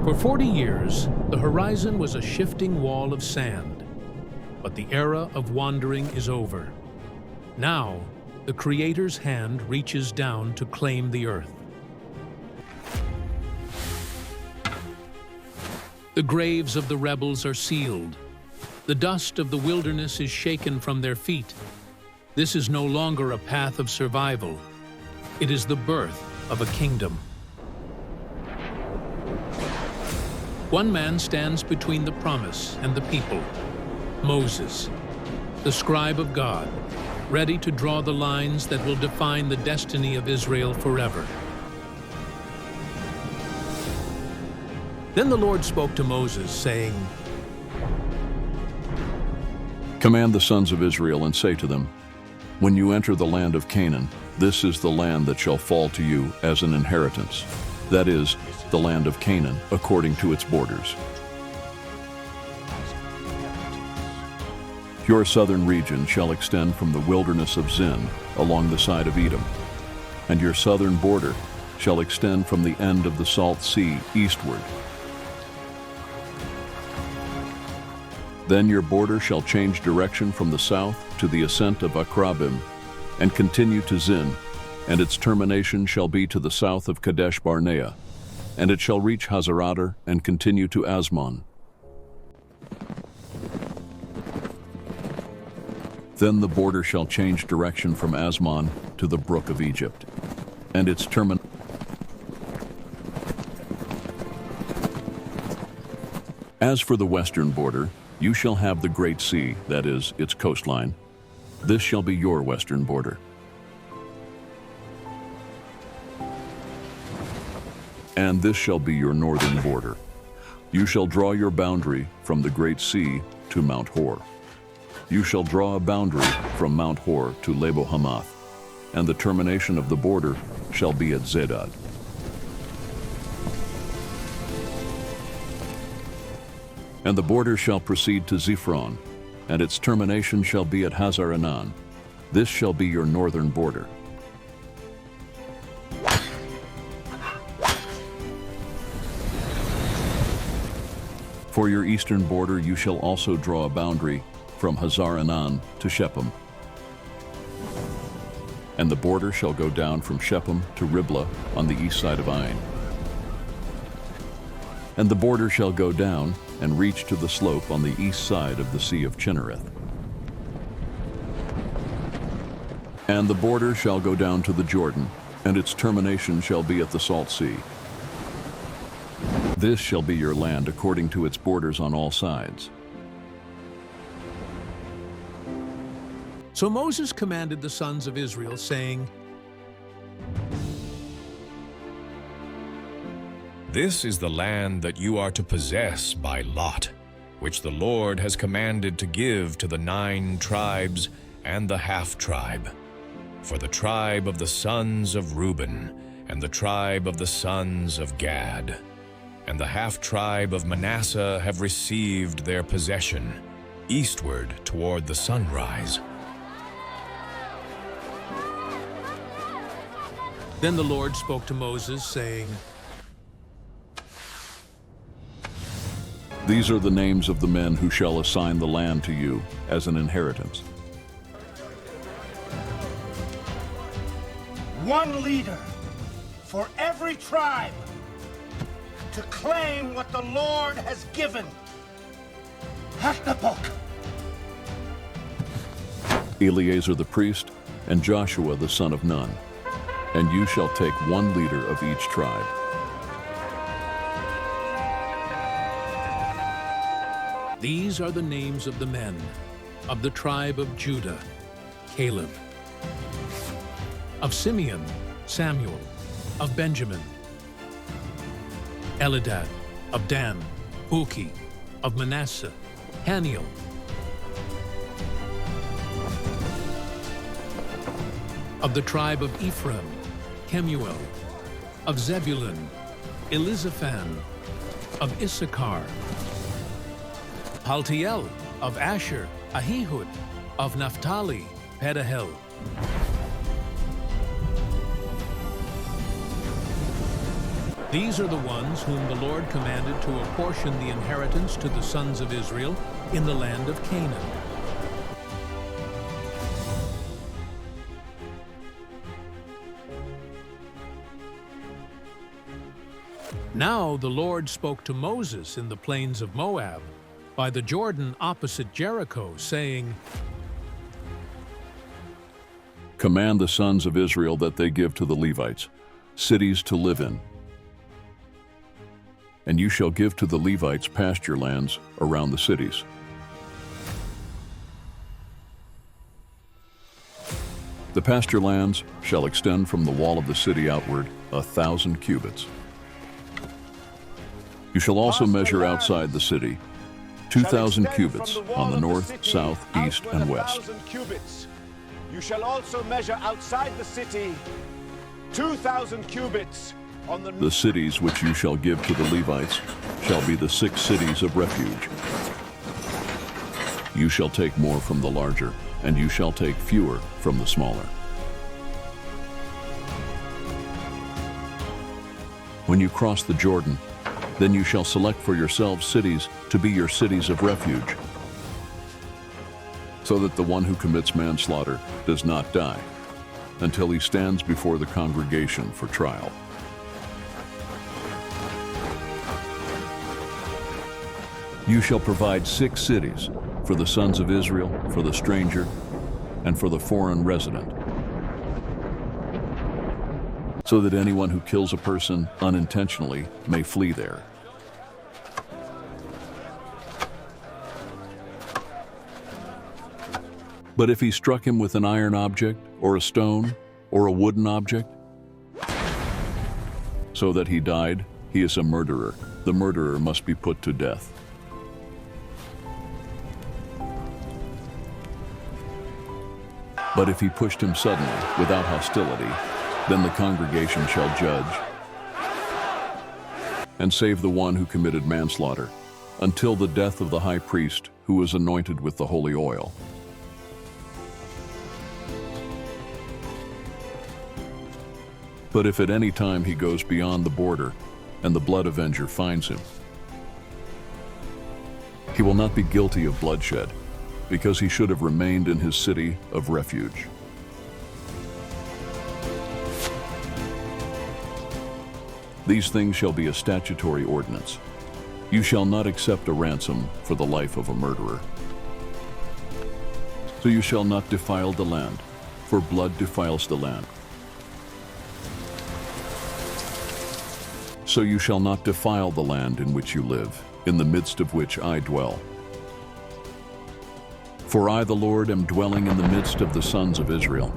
For 40 years, the horizon was a shifting wall of sand, but the era of wandering is over. Now, the Creator's hand reaches down to claim the earth. The graves of the rebels are sealed. The dust of the wilderness is shaken from their feet. This is no longer a path of survival. It is the birth of a kingdom. One man stands between the promise and the people, Moses, the scribe of God, ready to draw the lines that will define the destiny of Israel forever. Then the Lord spoke to Moses, saying, Command the sons of Israel and say to them, when you enter the land of Canaan, this is the land that shall fall to you as an inheritance, that is, the land of Canaan, according to its borders. Your southern region shall extend from the wilderness of Zin along the side of Edom, and your southern border shall extend from the end of the Salt Sea eastward. Then your border shall change direction from the south to the ascent of Akrabim, and continue to Zin, and its termination shall be to the south of Kadesh Barnea, and it shall reach Hazeradar and continue to Asmon. Then the border shall change direction from Asmon to the brook of Egypt, and its termination. As for the western border, you shall have the great sea, that is, its coastline. This shall be your western border. And this shall be your northern border. You shall draw your boundary from the great sea to Mount Hor. You shall draw a boundary from Mount Hor to Lebo Hamath, and the termination of the border shall be at Zedad. And the border shall proceed to Ziphron, and its termination shall be at Hazar Enan. This shall be your northern border. For your eastern border you shall also draw a boundary from Hazar Enan to Shechem. And the border shall go down from Shechem to Riblah on the east side of Ain. And the border shall go down and reach to the slope on the east side of the Sea of Chinnereth. And the border shall go down to the Jordan, and its termination shall be at the Salt Sea. This shall be your land according to its borders on all sides. So Moses commanded the sons of Israel, saying, This is the land that you are to possess by lot, which the Lord has commanded to give to the 9 tribes and the half-tribe. For the tribe of the sons of Reuben, and the tribe of the sons of Gad, and the half-tribe of Manasseh have received their possession, eastward toward the sunrise. Then the Lord spoke to Moses, saying, These are the names of the men who shall assign the land to you as an inheritance. One leader for every tribe to claim what the Lord has given. Haknapok, Eleazar the priest, and Joshua the son of Nun. And you shall take one leader of each tribe. These are the names of the men of the tribe of Judah, Caleb; of Simeon, Samuel; of Benjamin, Elidad; of Dan, Buki; of Manasseh, Haniel; of the tribe of Ephraim, Kemuel; of Zebulun, Elizaphan; of Issachar, Paltiel; of Asher, Ahihud; of Naphtali, Pedahel; These are the ones whom the Lord commanded to apportion the inheritance to the sons of Israel in the land of Canaan. Now the Lord spoke to Moses in the plains of Moab, by the Jordan opposite Jericho, saying, Command the sons of Israel that they give to the Levites cities to live in. And you shall give to the Levites pasture lands around the cities. The pasture lands shall extend from the wall of the city outward 1,000 cubits. You shall also measure outside the city 2,000 cubits on the north, south, east, and west. You shall also measure outside the city 2,000 cubits on The cities which you shall give to the Levites shall be the 6 cities of refuge. You shall take more from the larger, and you shall take fewer from the smaller. When you cross the Jordan, then you shall select for yourselves cities to be your cities of refuge, so that the one who commits manslaughter does not die until he stands before the congregation for trial. You shall provide 6 cities for the sons of Israel, for the stranger, and for the foreign resident, so that anyone who kills a person unintentionally may flee there. But if he struck him with an iron object, or a stone, or a wooden object, so that he died, he is a murderer. The murderer must be put to death. But if he pushed him suddenly, without hostility, then the congregation shall judge and save the one who committed manslaughter until the death of the high priest who was anointed with the holy oil. But if at any time he goes beyond the border and the blood avenger finds him, he will not be guilty of bloodshed, because he should have remained in his city of refuge. These things shall be a statutory ordinance. You shall not accept a ransom for the life of a murderer. So you shall not defile the land, for blood defiles the land. So you shall not defile the land in which you live, in the midst of which I dwell. For I, the Lord, am dwelling in the midst of the sons of Israel.